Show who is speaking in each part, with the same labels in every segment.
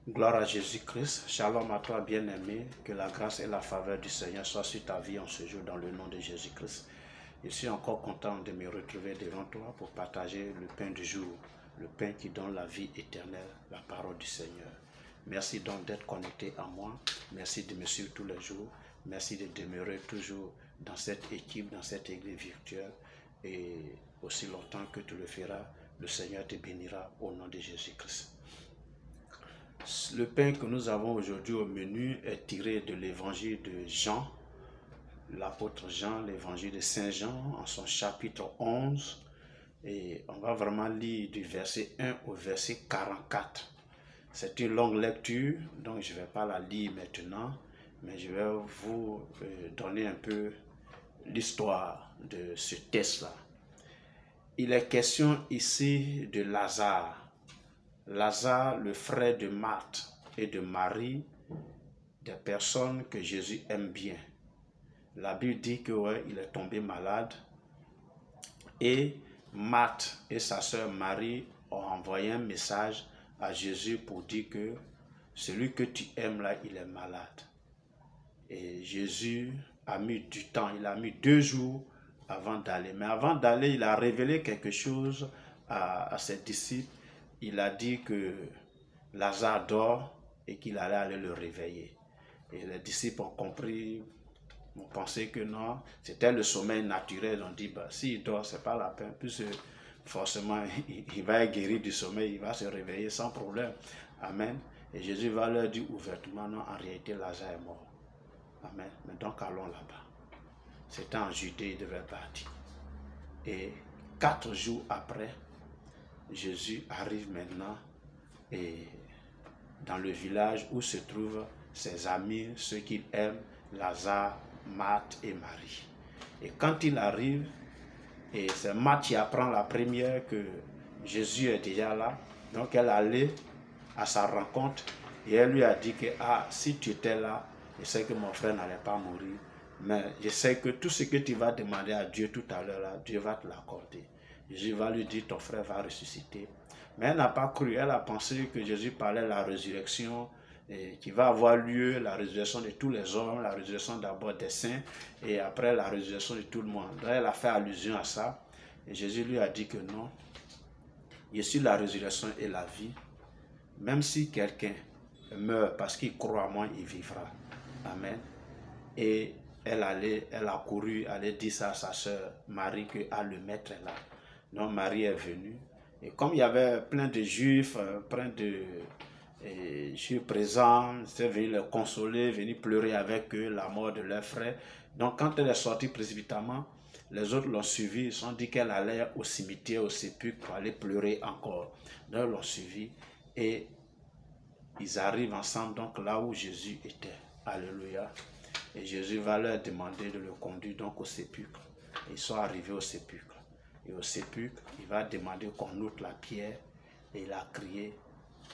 Speaker 1: Gloire à Jésus-Christ. Shalom à toi, bien-aimé. Que la grâce et la faveur du Seigneur soient sur ta vie en ce jour dans le nom de Jésus-Christ. Je suis encore content de me retrouver devant toi pour partager le pain du jour, le pain qui donne la vie éternelle, la parole du Seigneur. Merci donc d'être connecté à moi. Merci de me suivre tous les jours. Merci de demeurer toujours dans cette équipe, dans cette église virtuelle. Et aussi longtemps que tu le feras, le Seigneur te bénira au nom de Jésus-Christ. Le pain que nous avons aujourd'hui au menu est tiré de l'évangile de Jean, l'apôtre Jean, l'évangile de Saint Jean, en son chapitre 11. Et on va vraiment lire du verset 1 au verset 44. C'est une longue lecture, donc je ne vais pas la lire maintenant, mais je vais vous donner un peu l'histoire de ce texte-là. Il est question ici de Lazare. Lazare, le frère de Marthe et de Marie, des personnes que Jésus aime bien. La Bible dit qu'il est tombé malade et Marthe et sa sœur Marie ont envoyé un message à Jésus pour dire que celui que tu aimes là, il est malade. Et Jésus a mis du temps, il a mis 2 jours avant d'aller. Mais avant d'aller, il a révélé quelque chose à ses disciples. Il a dit que Lazare dort et qu'il allait aller le réveiller. Et les disciples ont compris, ont pensé que non, c'était le sommeil naturel. Ils ont dit, bah, s'il dort, ce n'est pas la peine, puisque forcément, il va être guéri du sommeil, il va se réveiller sans problème. Amen. Et Jésus va leur dire ouvertement, non, en réalité, Lazare est mort. Amen. Mais donc, allons là-bas. C'était en Judée, il devait partir. Et 4 jours après, Jésus arrive maintenant et dans le village où se trouvent ses amis, ceux qu'il aime, Lazare, Marthe et Marie. Et quand il arrive, et c'est Marthe qui apprend la première que Jésus est déjà là, donc elle allait à sa rencontre et elle lui a dit que si tu étais là, je sais que mon frère n'allait pas mourir, mais je sais que tout ce que tu vas demander à Dieu tout à l'heure, là, Dieu va te l'accorder. Jésus va lui dire, ton frère va ressusciter. Mais elle n'a pas cru, elle a pensé que Jésus parlait de la résurrection qui va avoir lieu, la résurrection de tous les hommes, la résurrection d'abord des saints et après la résurrection de tout le monde. Donc elle a fait allusion à ça et Jésus lui a dit que non, je suis la résurrection et la vie. Même si quelqu'un meurt parce qu'il croit à moi, il vivra. Amen. Et elle a couru, aller dire ça à sa sœur Marie que le maître est là. Donc Marie est venue. Et comme il y avait plein de juifs, plein de juifs présents, c'est venu les consoler, venu pleurer avec eux la mort de leur frère. Donc quand elle est sortie précipitamment, les autres l'ont suivie, ils se sont dit qu'elle allait au cimetière, au sépulcre pour aller pleurer encore. Donc ils l'ont suivie et ils arrivent ensemble donc là où Jésus était. Alléluia. Et Jésus va leur demander de le conduire donc au sépulcre. Ils sont arrivés au sépulcre. Et au sépulcre, il va demander qu'on ôte la pierre. Et il a crié,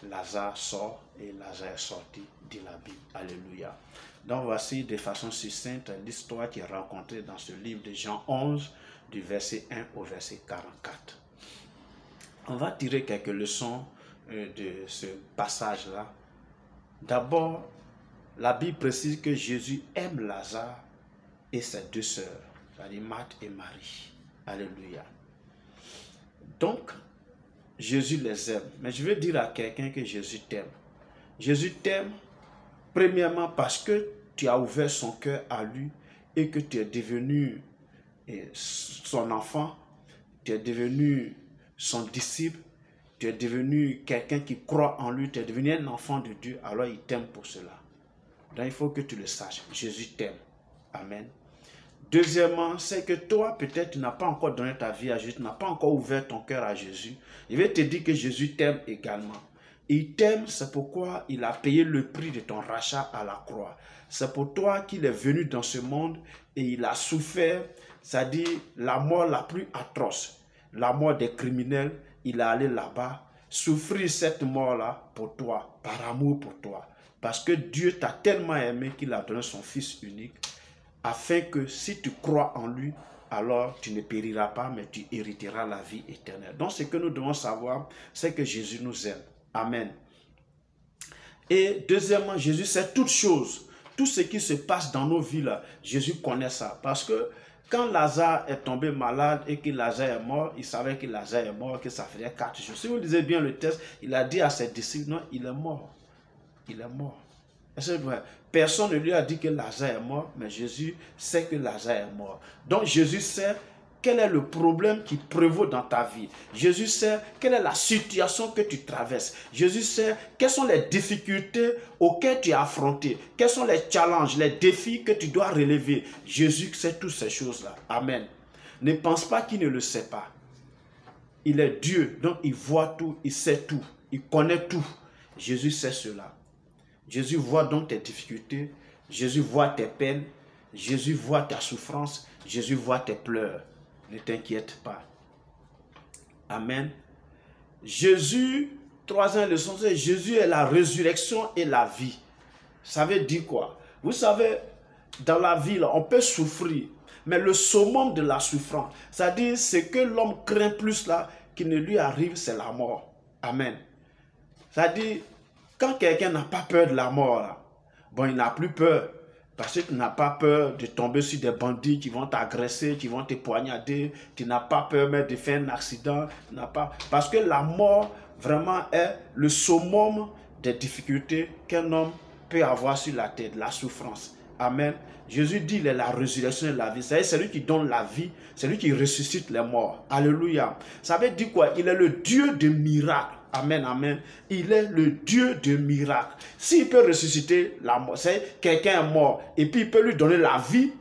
Speaker 1: Lazare sort. Et Lazare est sorti, dit la Bible. Alléluia. Donc voici de façon succincte l'histoire qui est racontée dans ce livre de Jean 11, du verset 1 au verset 44. On va tirer quelques leçons de ce passage-là. D'abord, la Bible précise que Jésus aime Lazare et ses 2 sœurs, c'est-à-dire Marthe et Marie. Alléluia. Donc, Jésus les aime. Mais je veux dire à quelqu'un que Jésus t'aime. Jésus t'aime, premièrement, parce que tu as ouvert son cœur à lui et que tu es devenu son enfant, tu es devenu son disciple, tu es devenu quelqu'un qui croit en lui, tu es devenu un enfant de Dieu, alors il t'aime pour cela. Donc, il faut que tu le saches. Jésus t'aime. Amen. Deuxièmement, c'est que toi, peut-être, tu n'as pas encore donné ta vie à Jésus, tu n'as pas encore ouvert ton cœur à Jésus. Je vais te dire que Jésus t'aime également. Il t'aime, c'est pourquoi il a payé le prix de ton rachat à la croix. C'est pour toi qu'il est venu dans ce monde et il a souffert, c'est-à-dire la mort la plus atroce, la mort des criminels. Il est allé là-bas, souffrir cette mort-là pour toi, par amour pour toi. Parce que Dieu t'a tellement aimé qu'il a donné son Fils unique, afin que si tu crois en lui, alors tu ne périras pas, mais tu hériteras la vie éternelle. Donc ce que nous devons savoir, c'est que Jésus nous aime. Amen. Et deuxièmement, Jésus sait toutes choses. Tout ce qui se passe dans nos vies, là, Jésus connaît ça. Parce que quand Lazare est tombé malade et que Lazare est mort, il savait que Lazare est mort, que ça faisait 4 jours. Si vous lisez bien le texte, il a dit à ses disciples, non, il est mort. Il est mort. Personne ne lui a dit que Lazare est mort, mais Jésus sait que Lazare est mort. Donc Jésus sait quel est le problème qui prévaut dans ta vie. Jésus sait quelle est la situation que tu traverses. Jésus sait quelles sont les difficultés auxquelles tu es affronté. Quels sont les challenges, les défis que tu dois relever. Jésus sait toutes ces choses-là. Amen. Ne pense pas qu'il ne le sait pas. Il est Dieu, donc il voit tout, il sait tout, il connaît tout. Jésus sait cela. Jésus voit donc tes difficultés. Jésus voit tes peines. Jésus voit ta souffrance. Jésus voit tes pleurs. Ne t'inquiète pas. Amen. Jésus, troisième leçon, c'est Jésus est la résurrection et la vie. Ça veut dire quoi? Vous savez, dans la vie, là, on peut souffrir, mais le summum de la souffrance, c'est-à-dire ce que l'homme craint plus là, qui ne lui arrive, c'est la mort. Amen. C'est-à-dire, quand quelqu'un n'a pas peur de la mort, là, bon, il n'a plus peur. Parce que tu n'as pas peur de tomber sur des bandits qui vont t'agresser, qui vont te poignarder. Tu n'as pas peur même de faire un accident. Parce que la mort, vraiment, est le summum des difficultés qu'un homme peut avoir sur la terre, la souffrance. Amen. Jésus dit, il est la résurrection et la vie. C'est lui qui donne la vie, c'est lui qui ressuscite les morts. Alléluia. Ça veut dire quoi? Il est le Dieu de miracles. Amen, amen. Il est le Dieu de miracles. S'il peut ressusciter la mort, c'est quelqu'un est mort et puis il peut lui donner la vie.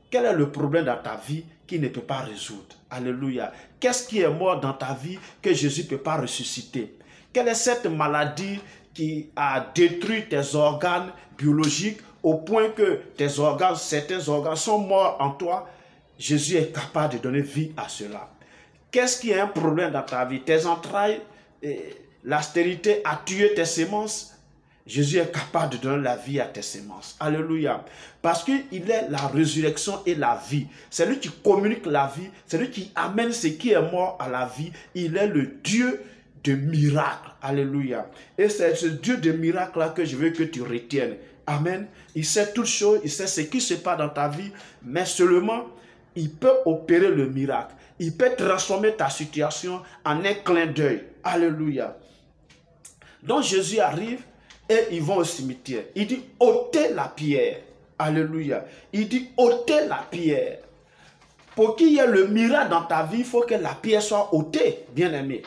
Speaker 1: Quel est le problème dans ta vie qu'il ne peut pas résoudre? Alléluia. Qu'est-ce qui est mort dans ta vie que Jésus ne peut pas ressusciter? Quelle est cette maladie qui a détruit tes organes biologiques au point que tes organes, certains organes sont morts en toi? Jésus est capable de donner vie à cela. Qu'est-ce qui est un problème dans ta vie? Tes entrailles, la stérilité a tué tes semences. Jésus est capable de donner la vie à tes semences. Alléluia. Parce qu'il est la résurrection et la vie. C'est lui qui communique la vie. C'est lui qui amène ce qui est mort à la vie. Il est le Dieu de miracles. Alléluia. Et c'est ce Dieu de miracles-là que je veux que tu retiennes. Amen. Il sait toutes choses. Il sait ce qui se passe dans ta vie. Mais seulement, il peut opérer le miracle. Il peut transformer ta situation en un clin d'œil. Alléluia. Donc Jésus arrive et ils vont au cimetière. Il dit, ôtez la pierre. Alléluia. Il dit, ôtez la pierre. Pour qu'il y ait le miracle dans ta vie, il faut que la pierre soit ôtée, bien-aimé.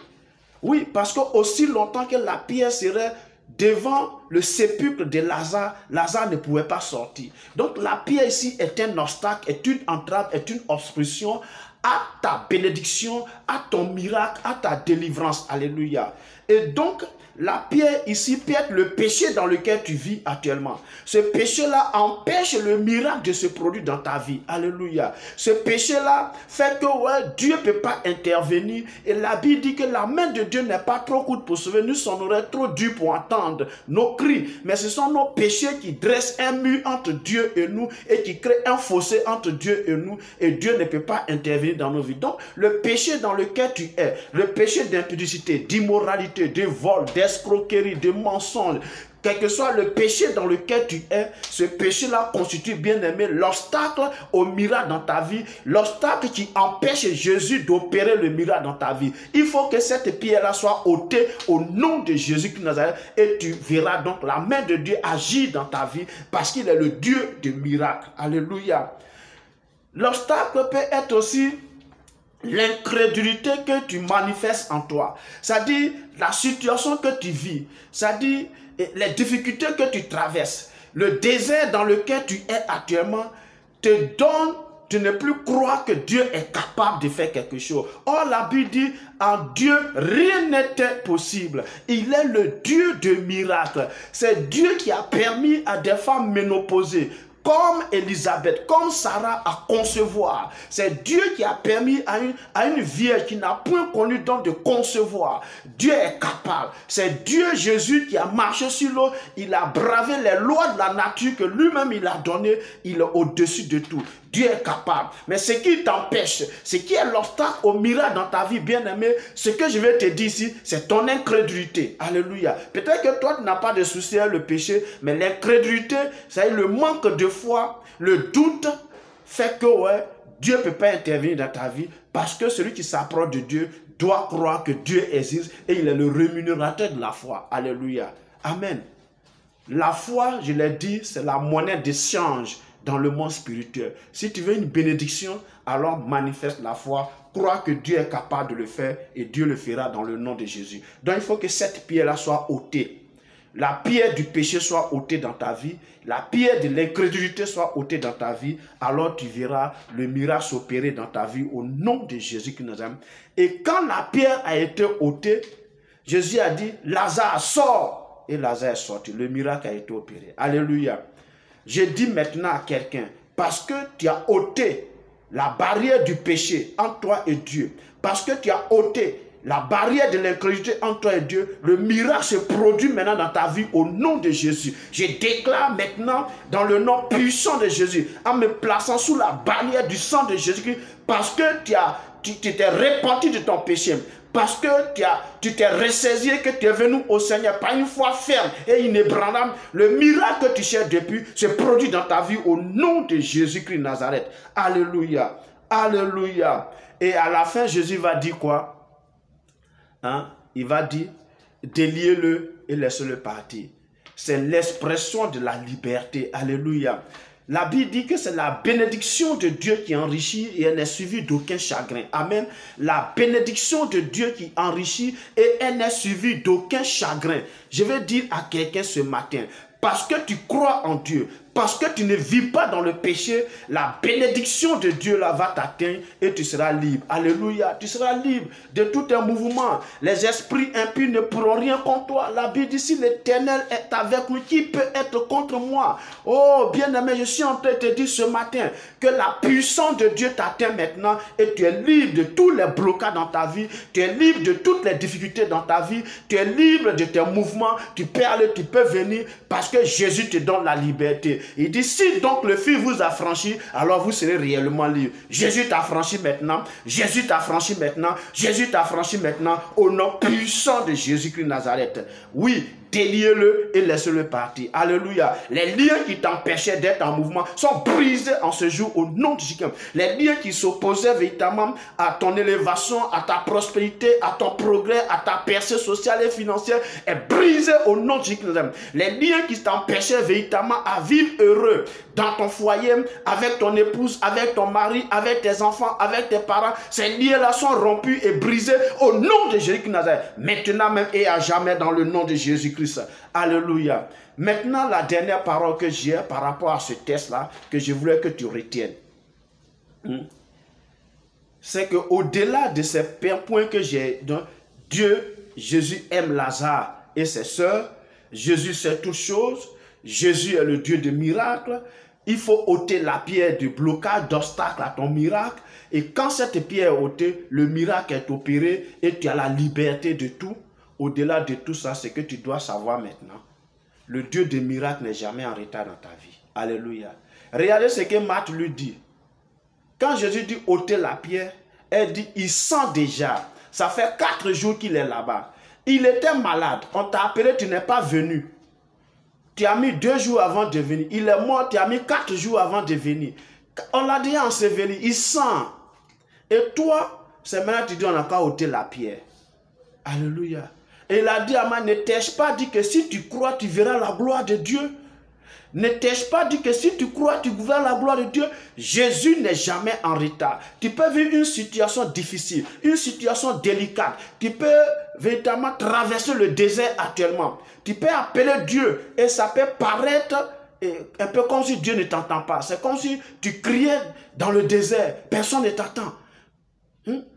Speaker 1: Oui, parce que aussi longtemps que la pierre serait devant le sépulcre de Lazare, Lazare ne pouvait pas sortir. Donc la pierre ici est un obstacle, est une entrave, est une obstruction à ta bénédiction, à ton miracle, à ta délivrance. Alléluia. Et donc, la pierre ici peut être le péché dans lequel tu vis actuellement. Ce péché-là empêche le miracle de se produire dans ta vie. Alléluia. Ce péché-là fait que Dieu ne peut pas intervenir. Et la Bible dit que la main de Dieu n'est pas trop courte pour sauver. Nous sommes trop durs pour entendre nos cris. Mais ce sont nos péchés qui dressent un mur entre Dieu et nous et qui créent un fossé entre Dieu et nous. Et Dieu ne peut pas intervenir dans nos vies. Donc, le péché dans lequel tu es, le péché d'impudicité, d'immoralité, de vol, d'escroquerie, de mensonge, quel que soit le péché dans lequel tu es, ce péché-là constitue, bien aimé, l'obstacle au miracle dans ta vie, l'obstacle qui empêche Jésus d'opérer le miracle dans ta vie. Il faut que cette pierre-là soit ôtée au nom de Jésus de Nazareth et tu verras donc la main de Dieu agir dans ta vie parce qu'il est le Dieu de miracles. Alléluia. L'obstacle peut être aussi l'incrédulité que tu manifestes en toi. C'est-à-dire la situation que tu vis, c'est-à-dire les difficultés que tu traverses, le désert dans lequel tu es actuellement te donne de ne plus croire que Dieu est capable de faire quelque chose. Or, la Bible dit, en Dieu, rien n'était possible. Il est le Dieu de miracles. C'est Dieu qui a permis à des femmes ménopausées, comme Élisabeth, comme Sarah, à concevoir. C'est Dieu qui a permis à une vierge qui n'a point connu don de concevoir. Dieu est capable. C'est Dieu Jésus qui a marché sur l'eau. Il a bravé les lois de la nature que lui-même il a donné. Il est au-dessus de tout. Dieu est capable. Mais ce qui t'empêche, ce qui est l'obstacle au miracle dans ta vie, bien-aimé, ce que je vais te dire ici, c'est ton incrédulité. Alléluia. Peut-être que toi, tu n'as pas de souci avec le péché, mais l'incrédulité, c'est le manque de foi, le doute, fait que ouais, Dieu ne peut pas intervenir dans ta vie parce que celui qui s'approche de Dieu doit croire que Dieu existe et il est le rémunérateur de la foi. Alléluia. Amen. La foi, je l'ai dit, c'est la monnaie d'échange dans le monde spirituel. Si tu veux une bénédiction, alors manifeste la foi. Crois que Dieu est capable de le faire et Dieu le fera dans le nom de Jésus. Donc il faut que cette pierre-là soit ôtée. La pierre du péché soit ôtée dans ta vie. La pierre de l'incrédulité soit ôtée dans ta vie. Alors tu verras le miracle s'opérer dans ta vie au nom de Jésus qui nous aime. Et quand la pierre a été ôtée, Jésus a dit, Lazare sort. Et Lazare est sorti. Le miracle a été opéré. Alléluia. Je dis maintenant à quelqu'un, parce que tu as ôté la barrière du péché entre toi et Dieu, parce que tu as ôté la barrière de l'incrédulité entre toi et Dieu, le miracle se produit maintenant dans ta vie au nom de Jésus. Je déclare maintenant dans le nom puissant de Jésus, en me plaçant sous la barrière du sang de Jésus-Christ, parce que tu t'es repenti de ton péché, parce que tu t'es ressaisi et que tu es venu au Seigneur par une foi ferme et inébranlable, le miracle que tu cherches depuis se produit dans ta vie au nom de Jésus-Christ de Nazareth. Alléluia. Alléluia. Et à la fin, Jésus va dire quoi? Hein? Il va dire, déliez-le et laissez-le partir. C'est l'expression de la liberté. Alléluia. La Bible dit que c'est la bénédiction de Dieu qui enrichit et elle n'est suivie d'aucun chagrin. Amen. La bénédiction de Dieu qui enrichit et elle n'est suivie d'aucun chagrin. Je vais dire à quelqu'un ce matin, parce que tu crois en Dieu, parce que tu ne vis pas dans le péché, la bénédiction de Dieu là va t'atteindre et tu seras libre. Alléluia. Tu seras libre de tout un mouvement. Les esprits impies ne pourront rien contre toi. La Bible dit, si l'Éternel est avec nous, qui peut être contre moi? Oh, bien-aimé, je suis en train de te dire ce matin que la puissance de Dieu t'atteint maintenant et tu es libre de tous les blocages dans ta vie. Tu es libre de toutes les difficultés dans ta vie. Tu es libre de tes mouvements. Tu peux aller, tu peux venir parce que Jésus te donne la liberté. Il dit, si donc le Fils vous a franchi, alors vous serez réellement libre. Jésus t'a franchi maintenant. Jésus t'a franchi maintenant. Jésus t'a franchi maintenant au nom puissant de Jésus-Christ de Nazareth. Oui, déliez-le et laissez-le partir. Alléluia. Les liens qui t'empêchaient d'être en mouvement sont brisés en ce jour au nom de Jésus-Christ. Les liens qui s'opposaient véritablement à ton élévation, à ta prospérité, à ton progrès, à ta percée sociale et financière est brisé au nom de Jésus-Christ. Les liens qui t'empêchaient véritablement à vivre heureux dans ton foyer, avec ton épouse, avec ton mari, avec tes enfants, avec tes parents, ces liens-là sont rompus et brisés au nom de Jésus-Christ de Nazareth. Maintenant même et à jamais dans le nom de Jésus-Christ. Alléluia. Maintenant, la dernière parole que j'ai par rapport à ce test-là, que je voulais que tu retiennes, c'est qu'au-delà de ces points que j'ai, Dieu, Jésus aime Lazare et ses sœurs, Jésus sait toutes choses, Jésus est le Dieu de miracles, il faut ôter la pierre de blocage, d'obstacle à ton miracle, et quand cette pierre est ôtée, le miracle est opéré et tu as la liberté de tout. Au-delà de tout ça, c'est que tu dois savoir maintenant. Le Dieu des miracles n'est jamais en retard dans ta vie. Alléluia. Regardez ce que Marthe lui dit. Quand Jésus dit ôter la pierre, elle dit, il sent déjà. Ça fait 4 jours qu'il est là-bas. Il était malade. On t'a appelé, tu n'es pas venu. Tu as mis 2 jours avant de venir. Il est mort, tu as mis 4 jours avant de venir. On l'a déjà enseveli. Il sent. Et toi, c'est maintenant que tu dis, on n'a qu'à ôter la pierre. Alléluia. Et il a dit à moi, ne t'ai-je pas dit que si tu crois, tu verras la gloire de Dieu? Ne t'ai-je pas dit que si tu crois, tu verras la gloire de Dieu? Jésus n'est jamais en retard. Tu peux vivre une situation difficile, une situation délicate. Tu peux véritablement traverser le désert actuellement. Tu peux appeler Dieu et ça peut paraître un peu comme si Dieu ne t'entend pas. C'est comme si tu criais dans le désert, personne ne t'entend.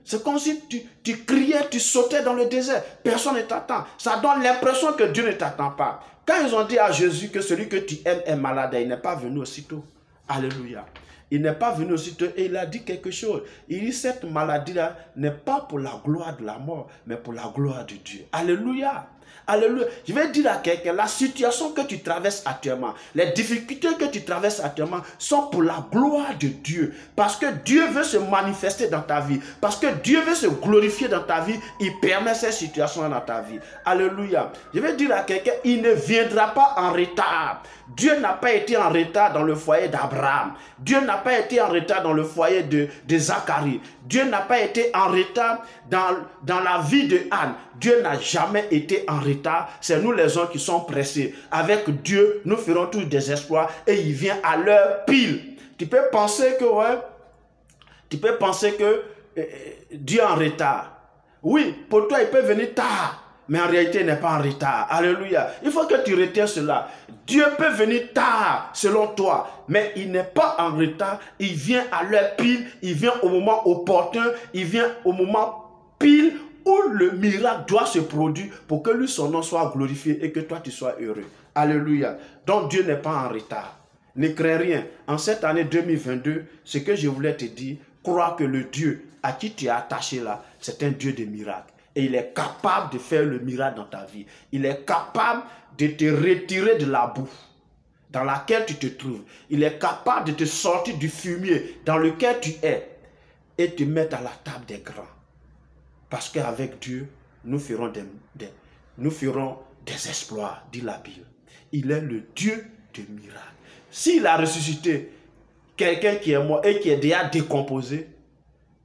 Speaker 1: C'est comme si tu criais, tu sautais dans le désert. Personne ne t'attend. Ça donne l'impression que Dieu ne t'attend pas. Quand ils ont dit à Jésus que celui que tu aimes est malade, il n'est pas venu aussitôt. Alléluia. Il n'est pas venu aussitôt et il a dit quelque chose. Il dit cette maladie-là n'est pas pour la gloire de la mort, mais pour la gloire de Dieu. Alléluia. Alléluia. Je vais dire à quelqu'un, la situation que tu traverses actuellement, les difficultés que tu traverses actuellement sont pour la gloire de Dieu. Parce que Dieu veut se manifester dans ta vie. Parce que Dieu veut se glorifier dans ta vie. Il permet ces situations dans ta vie. Alléluia. Je vais dire à quelqu'un, il ne viendra pas en retard. Dieu n'a pas été en retard dans le foyer d'Abraham. Dieu n'a pas été en retard dans le foyer de Zacharie. Dieu n'a pas été en retard dans la vie de Anne. Dieu n'a jamais été en retard. C'est nous les hommes qui sommes pressés. Avec Dieu, nous ferons tous des exploits et il vient à l'heure pile. Tu peux penser que, Dieu est en retard. Oui, pour toi, il peut venir tard. Mais en réalité, il n'est pas en retard. Alléluia. Il faut que tu retiens cela. Dieu peut venir tard selon toi, mais il n'est pas en retard. Il vient à l'heure pile, il vient au moment opportun, il vient au moment pile où le miracle doit se produire pour que lui, son nom soit glorifié et que toi, tu sois heureux. Alléluia. Donc Dieu n'est pas en retard. Ne crains rien. En cette année 2022, ce que je voulais te dire, crois que le Dieu à qui tu es attaché là, c'est un Dieu de miracles. Et il est capable de faire le miracle dans ta vie. Il est capable de te retirer de la boue dans laquelle tu te trouves. Il est capable de te sortir du fumier dans lequel tu es et te mettre à la table des grands. Parce qu'avec Dieu, nous ferons des exploits, dit la Bible. Il est le Dieu de miracles. S'il a ressuscité quelqu'un qui est mort et qui est déjà décomposé,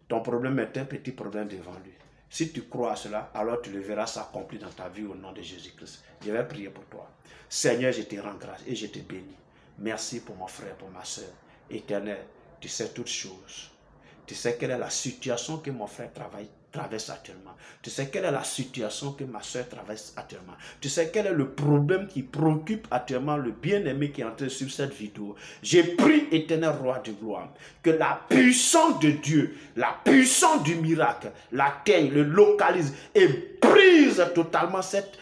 Speaker 1: ton problème est un petit problème devant lui. Si tu crois à cela, alors tu le verras s'accomplir dans ta vie au nom de Jésus-Christ. Je vais prier pour toi. Seigneur, je te rends grâce et je te bénis. Merci pour mon frère, pour ma soeur. Éternel, tu sais toutes choses. Tu sais quelle est la situation que mon frère traverse actuellement. Tu sais quelle est la situation que ma soeur traverse actuellement. Tu sais quel est le problème qui préoccupe actuellement le bien-aimé qui est en train de suivre cette vidéo. J'ai prié, éternel roi de gloire, que la puissance de Dieu, la puissance du miracle, l'atteigne, le localise et brise totalement cette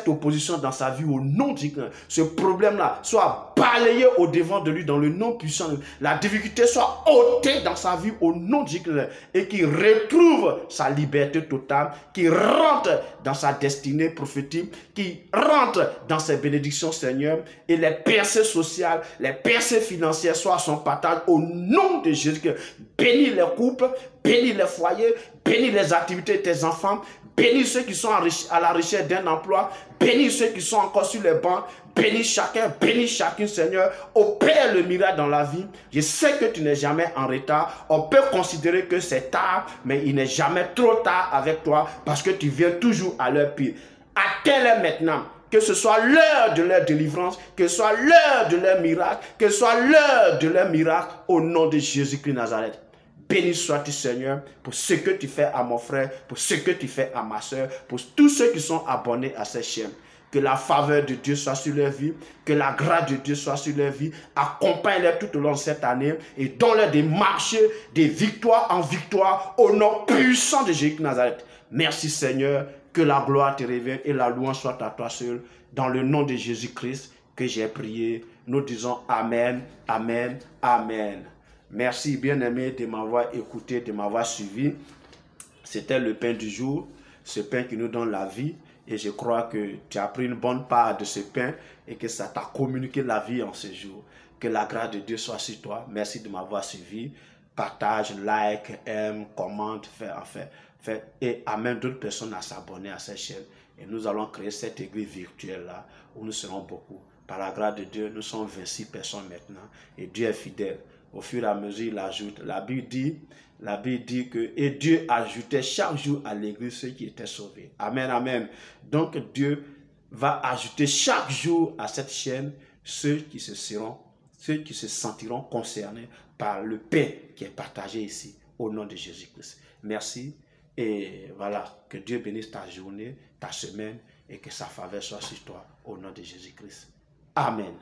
Speaker 1: opposition dans sa vie au nom de Christ. Ce problème-là soit balayé au devant de lui dans le nom puissant. La difficulté soit ôtée dans sa vie au nom de Christ et qu'il retrouve sa liberté totale, qu'il rentre dans sa destinée prophétique, qu'il rentre dans ses bénédictions, Seigneur, et les percées sociales, les percées financières soient à son partage au nom de Jésus. Bénis les couples, bénis les foyers, bénis les activités de tes enfants, bénis ceux qui sont à la recherche d'un emploi. Bénis ceux qui sont encore sur les bancs. Bénis chacun, bénis chacune, Seigneur. Opère le miracle dans la vie. Je sais que tu n'es jamais en retard. On peut considérer que c'est tard, mais il n'est jamais trop tard avec toi parce que tu viens toujours à l'heure pire. Attends-les maintenant. Que ce soit l'heure de leur délivrance, que ce soit l'heure de leur miracle, que ce soit l'heure de leur miracle au nom de Jésus-Christ Nazareth. Béni sois-tu, Seigneur, pour ce que tu fais à mon frère, pour ce que tu fais à ma soeur, pour tous ceux qui sont abonnés à cette chaîne. Que la faveur de Dieu soit sur leur vie, que la grâce de Dieu soit sur leur vie. Accompagne-les tout au long de cette année et donne-leur des marchés, des victoires en victoire au nom puissant de Jésus Nazareth. Merci, Seigneur, que la gloire te revienne et la louange soit à toi seul. Dans le nom de Jésus-Christ que j'ai prié, nous disons Amen, Amen, Amen. Merci bien-aimé de m'avoir écouté, de m'avoir suivi. C'était le pain du jour, ce pain qui nous donne la vie. Et je crois que tu as pris une bonne part de ce pain et que ça t'a communiqué la vie en ce jour. Que la grâce de Dieu soit sur toi. Merci de m'avoir suivi. Partage, like, aime, commente, fais et amène d'autres personnes à s'abonner à cette chaîne. Et nous allons créer cette église virtuelle-là où nous serons beaucoup. Par la grâce de Dieu, nous sommes 26 personnes maintenant. Et Dieu est fidèle. Au fur et à mesure, il ajoute. La Bible dit que et Dieu ajoutait chaque jour à l'église ceux qui étaient sauvés. Amen, amen. Donc Dieu va ajouter chaque jour à cette chaîne ceux qui se sentiront concernés par le pain qui est partagé ici au nom de Jésus-Christ. Merci et voilà, que Dieu bénisse ta journée, ta semaine et que sa faveur soit sur toi au nom de Jésus-Christ. Amen.